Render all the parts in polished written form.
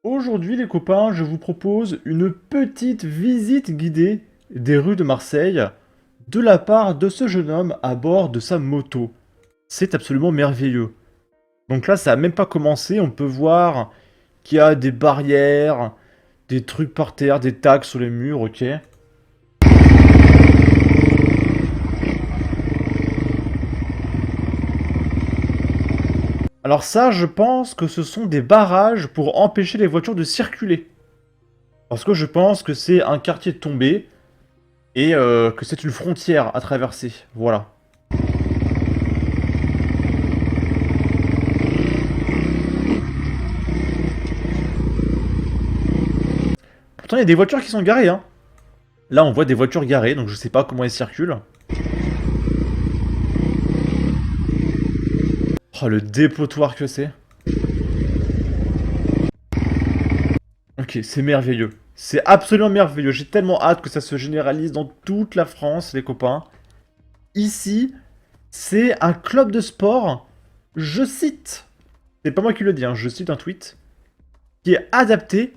Aujourd'hui les copains, je vous propose une petite visite guidée des rues de Marseille de la part de ce jeune homme à bord de sa moto. C'est absolument merveilleux. Donc là, ça a même pas commencé, on peut voir qu'il y a des barrières, des trucs par terre, des tags sur les murs, ok. Alors ça, je pense que ce sont des barrages pour empêcher les voitures de circuler. Parce que je pense que c'est un quartier tombé, et que c'est une frontière à traverser. Voilà. Pourtant, il y a des voitures qui sont garées, hein. Là, on voit des voitures garées, donc je sais pas comment elles circulent. Oh, le dépotoir que c'est. Ok, c'est merveilleux. C'est absolument merveilleux. J'ai tellement hâte que ça se généralise dans toute la France, les copains. Ici, c'est un club de sport, je cite, c'est pas moi qui le dis, hein, je cite un tweet, qui est adapté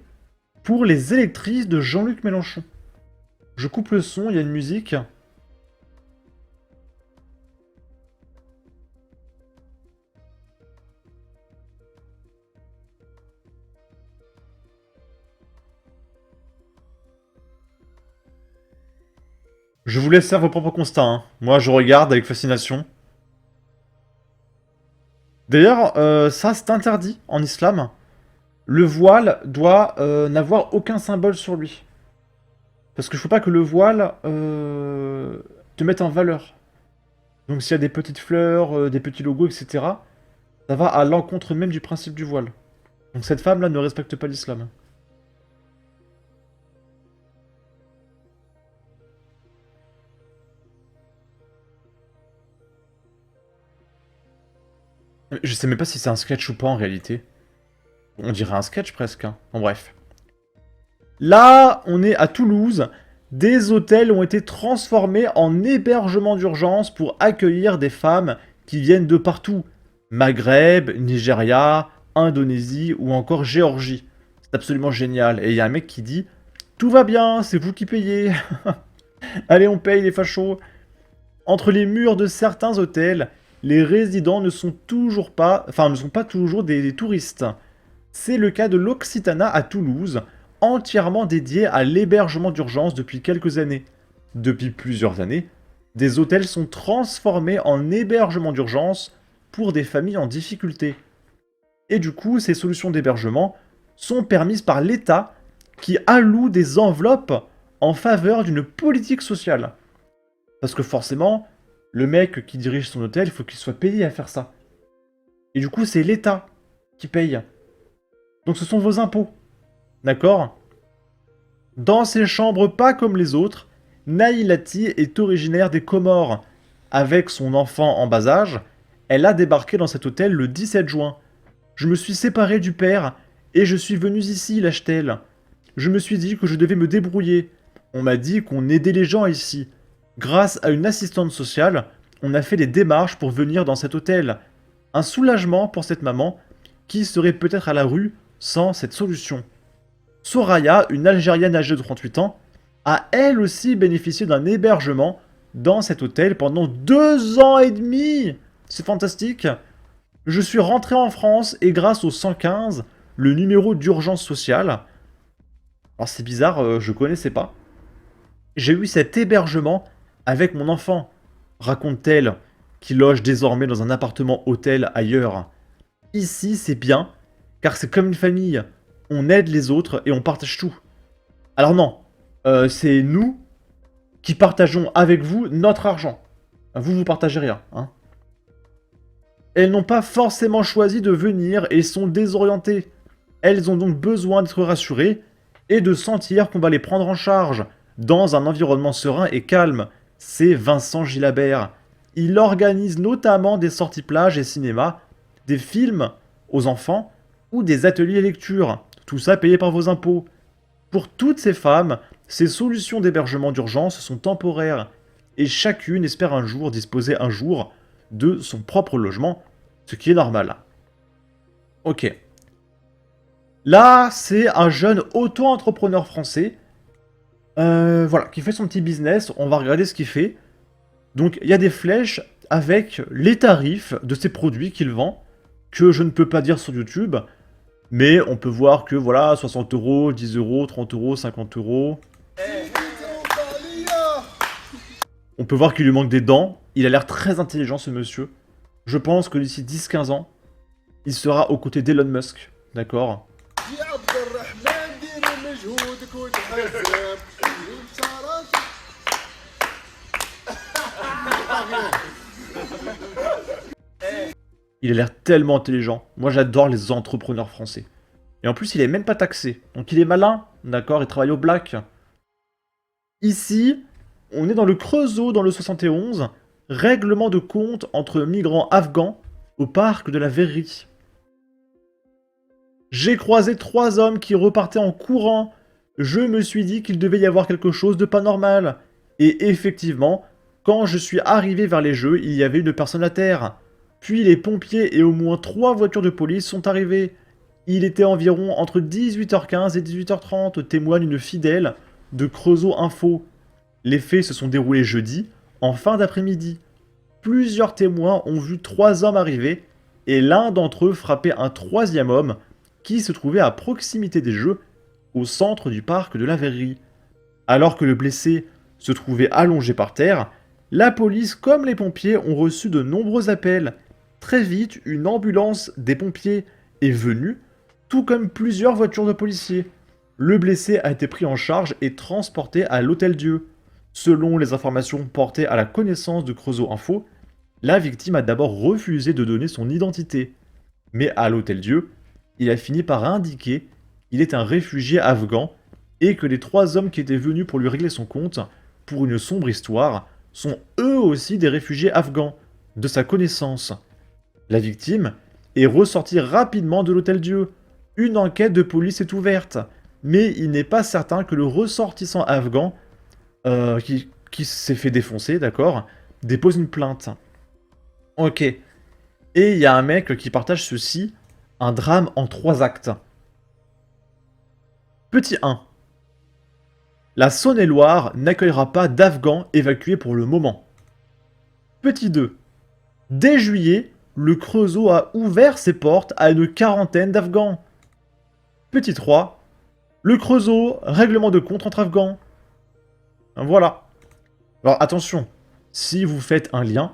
pour les électrices de Jean-Luc Mélenchon. Je coupe le son, il y a une musique. Je vous laisse faire vos propres constats, hein. Moi, je regarde avec fascination. D'ailleurs, ça, c'est interdit en islam. Le voile doit n'avoir aucun symbole sur lui. Parce qu'il ne faut pas que le voile te mette en valeur. Donc s'il y a des petites fleurs, des petits logos, etc., ça va à l'encontre même du principe du voile. Donc cette femme-là ne respecte pas l'islam. Je sais même pas si c'est un sketch ou pas en réalité. On dirait un sketch presque, hein. Bon bref. Là, on est à Toulouse. Des hôtels ont été transformés en hébergements d'urgence pour accueillir des femmes qui viennent de partout. Maghreb, Nigeria, Indonésie ou encore Géorgie. C'est absolument génial. Et il y a un mec qui dit « Tout va bien, c'est vous qui payez. Allez, on paye les fachos. » Entre les murs de certains hôtels, les résidents ne sont toujours pas, enfin ne sont pas toujours des touristes. C'est le cas de l'Occitana à Toulouse, entièrement dédié à l'hébergement d'urgence depuis quelques années. Depuis plusieurs années, des hôtels sont transformés en hébergement d'urgence pour des familles en difficulté. Et du coup, ces solutions d'hébergement sont permises par l'État qui alloue des enveloppes en faveur d'une politique sociale. Parce que forcément, le mec qui dirige son hôtel, il faut qu'il soit payé à faire ça. Et du coup, c'est l'État qui paye. Donc ce sont vos impôts. D'accord? Dans ces chambres pas comme les autres, Nailati est originaire des Comores. Avec son enfant en bas âge, elle a débarqué dans cet hôtel le 17 juin. Je me suis séparé du père et je suis venue ici, lâche-t-elle. Je me suis dit que je devais me débrouiller. On m'a dit qu'on aidait les gens ici. Grâce à une assistante sociale, on a fait des démarches pour venir dans cet hôtel. Un soulagement pour cette maman qui serait peut-être à la rue sans cette solution. Soraya, une Algérienne âgée de 38 ans, a elle aussi bénéficié d'un hébergement dans cet hôtel pendant 2 ans et demi. C'est fantastique. Je suis rentré en France et grâce au 115, le numéro d'urgence sociale, alors c'est bizarre, je connaissais pas, j'ai eu cet hébergement avec mon enfant, raconte-t-elle, qui loge désormais dans un appartement hôtel ailleurs. Ici, c'est bien, car c'est comme une famille. On aide les autres et on partage tout. Alors non, c'est nous qui partageons avec vous notre argent. Vous, vous partagez rien, hein. Elles n'ont pas forcément choisi de venir et sont désorientées. Elles ont donc besoin d'être rassurées et de sentir qu'on va les prendre en charge dans un environnement serein et calme. C'est Vincent Gilabert. Il organise notamment des sorties plage et cinéma, des films aux enfants ou des ateliers lecture. Tout ça payé par vos impôts. Pour toutes ces femmes, ces solutions d'hébergement d'urgence sont temporaires et chacune espère un jour disposer un jour de son propre logement, ce qui est normal. Ok. Là, c'est un jeune auto-entrepreneur français, voilà, qui fait son petit business. On va regarder ce qu'il fait. Donc, il y a des flèches avec les tarifs de ces produits qu'il vend, que je ne peux pas dire sur YouTube, mais on peut voir que, voilà, 60 euros, 10 euros, 30 euros, 50 euros. On peut voir qu'il lui manque des dents. Il a l'air très intelligent, ce monsieur. Je pense que d'ici 10-15 ans, il sera aux côtés d'Elon Musk, d'accord? Il a l'air tellement intelligent. Moi, j'adore les entrepreneurs français. Et en plus, il est même pas taxé. Donc il est malin, d'accord? Il travaille au black. Ici, on est dans le Creusot, dans le 71. Règlement de compte entre migrants afghans au parc de la Verrerie. J'ai croisé 3 hommes qui repartaient en courant. Je me suis dit qu'il devait y avoir quelque chose de pas normal. Et effectivement, quand je suis arrivé vers les jeux, il y avait une personne à terre. Puis les pompiers et au moins 3 voitures de police sont arrivés. Il était environ entre 18h15 et 18h30, témoigne une fidèle de Creusot Info. Les faits se sont déroulés jeudi, en fin d'après-midi. Plusieurs témoins ont vu 3 hommes arriver, et l'un d'entre eux frappait un 3e homme qui se trouvait à proximité des jeux, au centre du parc de la Verrerie. Alors que le blessé se trouvait allongé par terre, la police comme les pompiers ont reçu de nombreux appels. Très vite, une ambulance des pompiers est venue, tout comme plusieurs voitures de policiers. Le blessé a été pris en charge et transporté à l'Hôtel-Dieu. Selon les informations portées à la connaissance de Creusot Info, la victime a d'abord refusé de donner son identité. Mais à l'Hôtel-Dieu, il a fini par indiquer qu'il est un réfugié afghan et que les 3 hommes qui étaient venus pour lui régler son compte, pour une sombre histoire, sont eux aussi des réfugiés afghans, de sa connaissance. La victime est ressortie rapidement de l'Hôtel-Dieu. Une enquête de police est ouverte, mais il n'est pas certain que le ressortissant afghan, qui s'est fait défoncer, d'accord, dépose une plainte. Ok. Et il y a un mec qui partage ceci, un drame en 3 actes. Petit 1. La Saône-et-Loire n'accueillera pas d'Afghans évacués pour le moment. Petit 2. Dès juillet, le Creusot a ouvert ses portes à une quarantaine d'Afghans. Petit 3. Le Creusot, règlement de compte entre Afghans. Voilà. Alors attention, si vous faites un lien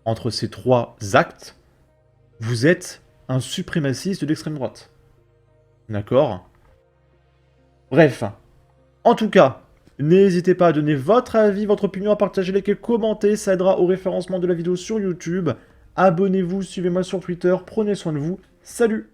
entre ces 3 actes, vous êtes un suprémaciste d'extrême droite. D'accord? Bref. En tout cas, n'hésitez pas à donner votre avis, votre opinion, à partager, liker, commenter, ça aidera au référencement de la vidéo sur YouTube. Abonnez-vous, suivez-moi sur Twitter, prenez soin de vous, salut!